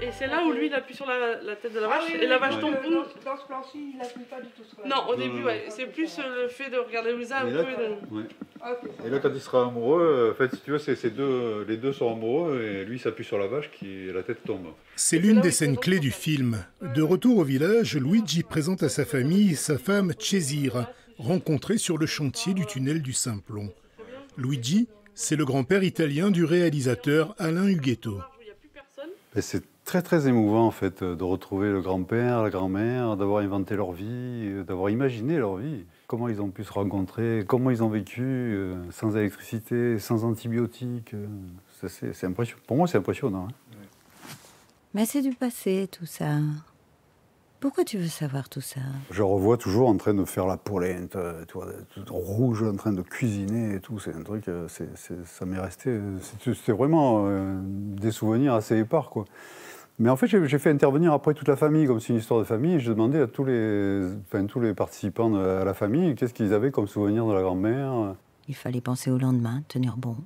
Et c'est là où lui il appuie sur la tête de la vache et la vache tombe. Dans ce plan-ci, il appuie pas du tout sur la Non, au début, ouais. C'est plus le fait de regarder Louisa un peu. Ouais. Et là, quand il sera amoureux, en fait, si tu veux, les deux sont amoureux et lui s'appuie sur la vache et la tête tombe. C'est l'une des scènes clés du film. De retour au village, Luigi présente à sa famille sa femme Cesira, rencontrée sur le chantier du tunnel du Simplon. Luigi, c'est le grand-père italien du réalisateur Alain Huguetto. C'est très très émouvant en fait de retrouver le grand-père, la grand-mère, d'avoir inventé leur vie, d'avoir imaginé leur vie. Comment ils ont pu se rencontrer, comment ils ont vécu sans électricité, sans antibiotiques. C'est impressionnant. Pour moi, c'est impressionnant. Hein. Mais c'est du passé, tout ça. Pourquoi tu veux savoir tout ça? Je revois toujours en train de faire la polenta, tout rouge, en train de cuisiner et tout. C'est un truc, ça m'est resté. C'était vraiment des souvenirs assez épars, quoi. Mais en fait, j'ai fait intervenir après toute la famille, comme c'est une histoire de famille. Je demandais à tous les participants à la famille qu'est-ce qu'ils avaient comme souvenir de la grand-mère. Il fallait penser au lendemain, tenir bon,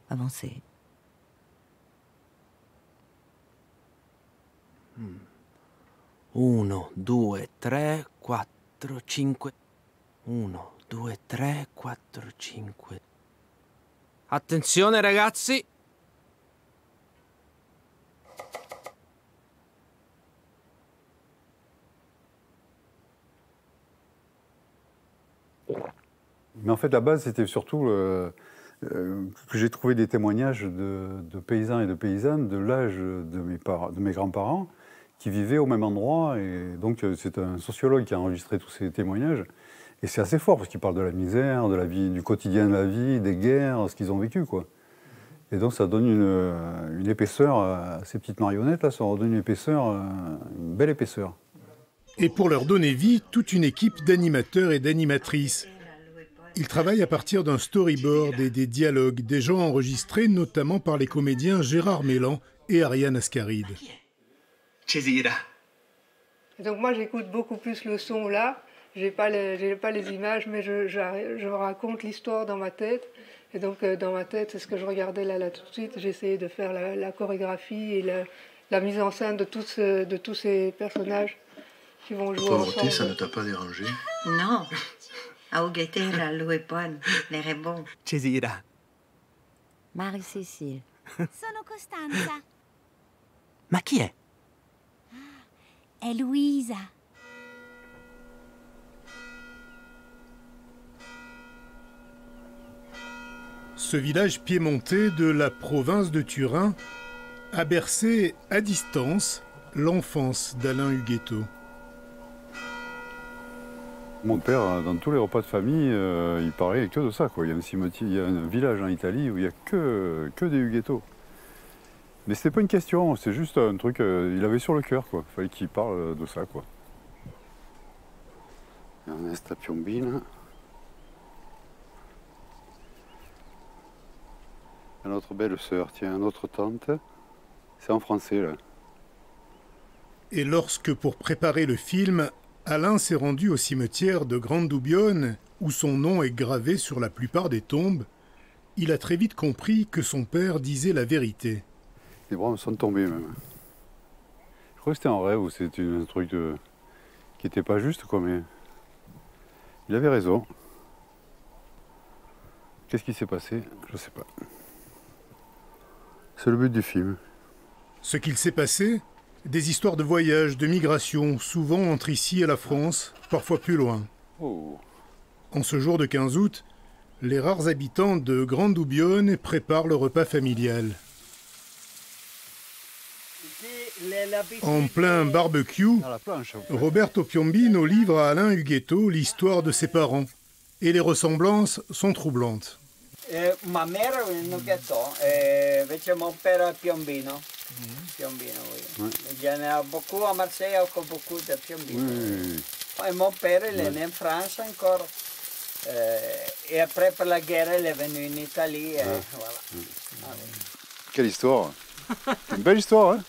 avancer. 1, 2, 3, 4, 5. 1, 2, 3, 4, 5. Attenzione ragazzi! Mais en fait, la base, c'était surtout que j'ai trouvé des témoignages de paysans et de paysannes de l'âge de mes grands-parents qui vivaient au même endroit. Et donc, c'est un sociologue qui a enregistré tous ces témoignages. Et c'est assez fort, parce qu'il parle de la misère, de la vie, du quotidien de la vie, des guerres, ce qu'ils ont vécu, quoi. Et donc, ça donne une épaisseur à ces petites marionnettes, là, ça leur donne une épaisseur, une belle épaisseur. Et pour leur donner vie, toute une équipe d'animateurs et d'animatrices. Ils travaillent à partir d'un storyboard et des dialogues, déjà enregistrés notamment par les comédiens Gérard Mélan et Ariane Ascaride. Cesira. Donc moi, j'écoute beaucoup plus le son là. J'ai pas les images, mais je raconte l'histoire dans ma tête. Et donc, dans ma tête, c'est ce que je regardais là tout de suite. J'ai essayé de faire la chorégraphie et la mise en scène de tous ces personnages qui vont jouer ensemble. Ça ne t'a pas dérangé? Non. A Huguetera, lui è buono, l'air est bon. Cesira. Marie-Cécile. Sono Costanza. Ma chi è? È Luisa. Ce village piémontais de la province de Turin a bercé à distance l'enfance d'Alain Huguetto. Mon père, dans tous les repas de famille, il parlait que de ça, quoi. Il y a un cimetière, il y a un village en Italie où il n'y a que des Huguetto. Mais c'était pas une question, c'est juste un truc, il avait sur le cœur, quoi. Il fallait qu'il parle de ça, quoi. Ernesta Piombina. Notre belle-sœur, tiens, notre tante. C'est en français, là. Et lorsque, pour préparer le film, Alain s'est rendu au cimetière de Grandoubione, où son nom est gravé sur la plupart des tombes, il a très vite compris que son père disait la vérité. Les bras me sont tombés, même. Je crois que c'était un rêve ou c'était un truc qui n'était pas juste, quoi, mais il avait raison. Qu'est-ce qui s'est passé? Je ne sais pas. C'est le but du film. Ce qu'il s'est passé, des histoires de voyage, de migration, souvent entre ici et la France, parfois plus loin. Oh. En ce jour de 15 août, les rares habitants de Grandoubione préparent le repas familial. En plein barbecue, Roberto Piombino livre à Alain Huguetto l'histoire de ses parents. Et les ressemblances sont troublantes. Ma mère Huguetto, invece mon père Piombino. Piombino, oui. Il y en a beaucoup à Marseille, beaucoup de Piombino. Oui. Et mon père, il est né en France encore. Et après, pour la guerre, il est venu en Italie. Et voilà. Ah, oui. Quelle histoire! Une belle histoire, hein?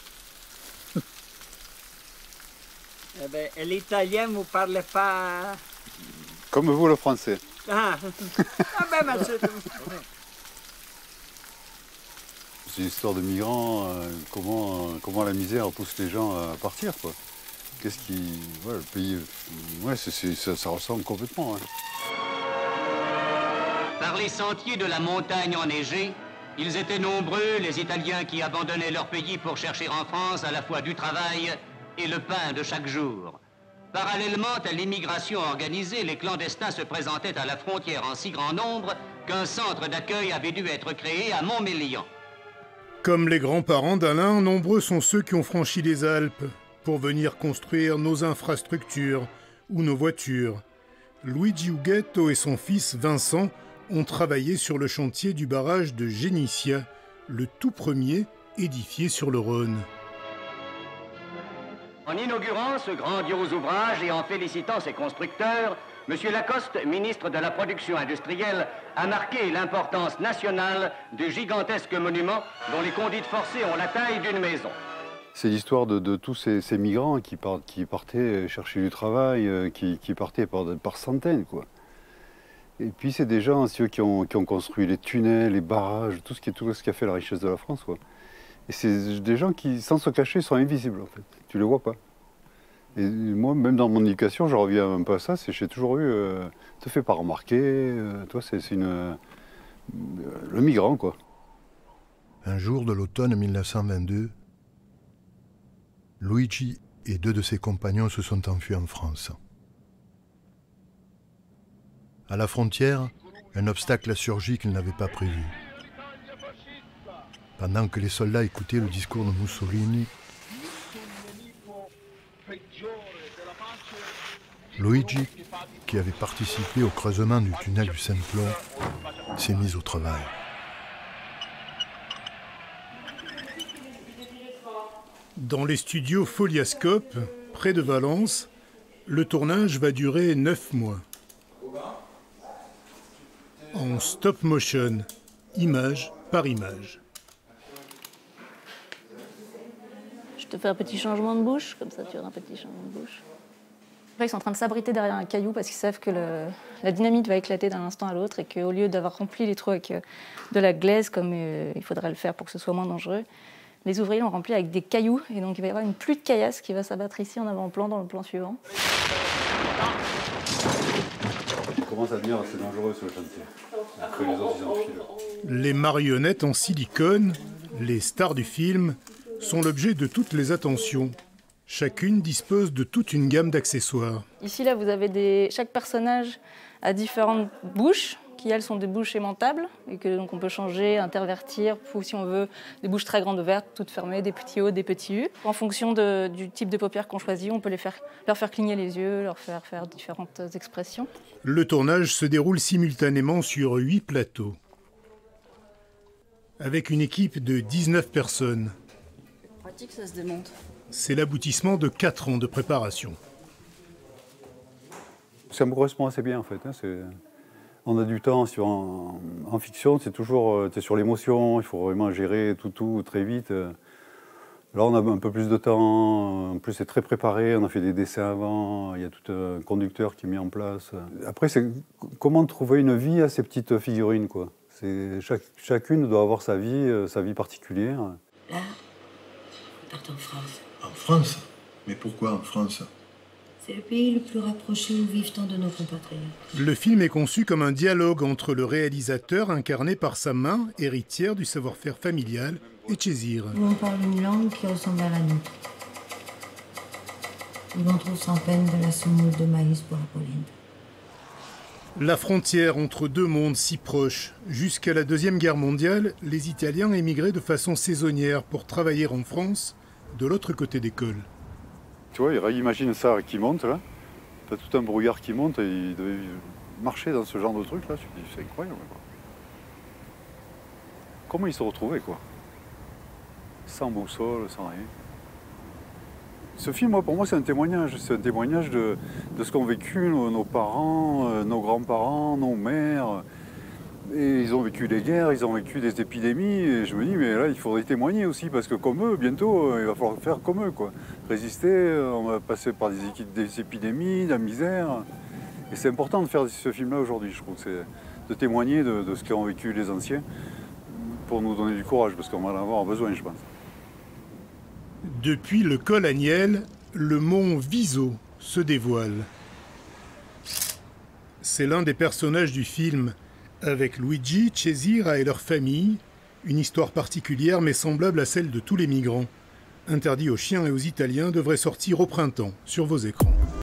Eh ben, l'italien, vous ne parlez pas... Comme vous, le français. Ah, ah ben, c'est... C'est une histoire de migrants qui comment la misère pousse les gens à partir, quoi. Qu'est-ce qui... Ouais, le pays... Ouais, ça ressemble complètement. Hein. Par les sentiers de la montagne enneigée, ils étaient nombreux, les Italiens qui abandonnaient leur pays pour chercher en France à la fois du travail et le pain de chaque jour. Parallèlement à l'immigration organisée, les clandestins se présentaient à la frontière en si grand nombre qu'un centre d'accueil avait dû être créé à Montmélian. Comme les grands-parents d'Alain, nombreux sont ceux qui ont franchi les Alpes pour venir construire nos infrastructures ou nos voitures. Luigi Huguetto et son fils Vincent ont travaillé sur le chantier du barrage de Génissia, le tout premier édifié sur le Rhône. En inaugurant ce grandiose ouvrage et en félicitant ses constructeurs, M. Lacoste, ministre de la Production industrielle, a marqué l'importance nationale du gigantesque monument dont les conduites forcées ont la taille d'une maison. C'est l'histoire de tous ces migrants qui partaient chercher du travail, qui partaient par centaines, quoi. Et puis c'est des gens, ceux qui ont construit les tunnels, les barrages, tout ce qui a fait la richesse de la France, quoi. Et c'est des gens qui, sans se cacher, sont invisibles, en fait. Tu les vois pas. Et moi, même dans mon éducation, je reviens un peu à ça, j'ai toujours eu... te fais pas remarquer, toi, c'est le migrant, quoi. Un jour de l'automne 1922, Luigi et 2 de ses compagnons se sont enfuis en France. À la frontière, un obstacle a surgi qu'ils n'avaient pas prévu. Pendant que les soldats écoutaient le discours de Mussolini, Luigi, qui avait participé au creusement du tunnel du Simplon, s'est mis au travail. Dans les studios Foliascope, près de Valence, le tournage va durer 9 mois. En stop motion, image par image. Je te fais un petit changement de bouche, comme ça tu auras un petit changement de bouche. Là, ils sont en train de s'abriter derrière un caillou parce qu'ils savent que la dynamite va éclater d'un instant à l'autre et qu'au lieu d'avoir rempli les trous avec de la glaise, comme il faudrait le faire pour que ce soit moins dangereux, les ouvriers l'ont rempli avec des cailloux et donc il va y avoir une pluie de caillasse qui va s'abattre ici en avant-plan dans le plan suivant. Il commence à devenir assez dangereux sur le chantier. Après les autres, ils enfilent. Les marionnettes en silicone, les stars du film, sont l'objet de toutes les attentions. Chacune dispose de toute une gamme d'accessoires. Ici, là, vous avez chaque personnage a différentes bouches, qui elles sont des bouches aimantables, et que donc on peut changer, intervertir, ou si on veut, des bouches très grandes ouvertes, toutes fermées, des petits O, des petits U. En fonction du type de paupières qu'on choisit, on peut leur faire cligner les yeux, leur faire faire différentes expressions. Le tournage se déroule simultanément sur 8 plateaux, avec une équipe de 19 personnes. Pratique, ça se démonte. C'est l'aboutissement de 4 ans de préparation. Ça me correspond assez bien, en fait. Hein, on a du temps en fiction, c'est toujours sur l'émotion, il faut vraiment gérer tout très vite. Là, on a un peu plus de temps, en plus c'est très préparé, on a fait des dessins avant, il y a tout un conducteur qui est mis en place. Après, c'est comment trouver une vie à ces petites figurines, quoi. Chacune doit avoir sa vie particulière. Là, on part en France. En France? Mais pourquoi en France? C'est le pays le plus rapproché où vivent tant de nos compatriotes. Le film est conçu comme un dialogue entre le réalisateur, incarné par sa main, héritière du savoir-faire familial, et Césire. Où on parle une langue qui ressemble à la nôtre. Où l'on trouve sans peine de la semoule de maïs pour Apolline. La frontière entre deux mondes si proches. Jusqu'à la Deuxième Guerre mondiale, les Italiens émigraient de façon saisonnière pour travailler en France, de l'autre côté des cols. Tu vois, imagine ça qui monte, là. T'as tout un brouillard qui monte et il devait marcher dans ce genre de truc, là. Tu te dis, c'est incroyable, quoi. Comment ils se retrouvaient, quoi. Sans boussole, sans rien. Ce film, moi, pour moi, c'est un témoignage. C'est un témoignage de ce qu'ont vécu nos parents, nos grands-parents, nos mères. Et ils ont vécu des guerres, ils ont vécu des épidémies. Et je me dis, mais là, il faudrait témoigner aussi, parce que comme eux, bientôt, il va falloir faire comme eux, quoi. Résister, on va passer par des épidémies, de la misère. Et c'est important de faire ce film-là aujourd'hui, je trouve. C'est de témoigner de ce qu'ont vécu les anciens pour nous donner du courage, parce qu'on va en avoir besoin, je pense. Depuis le col Agnelle, le mont Viso se dévoile. C'est l'un des personnages du film, avec Luigi, Cesira et leur famille, une histoire particulière mais semblable à celle de tous les migrants. Interdit aux chiens et aux Italiens devrait sortir au printemps sur vos écrans.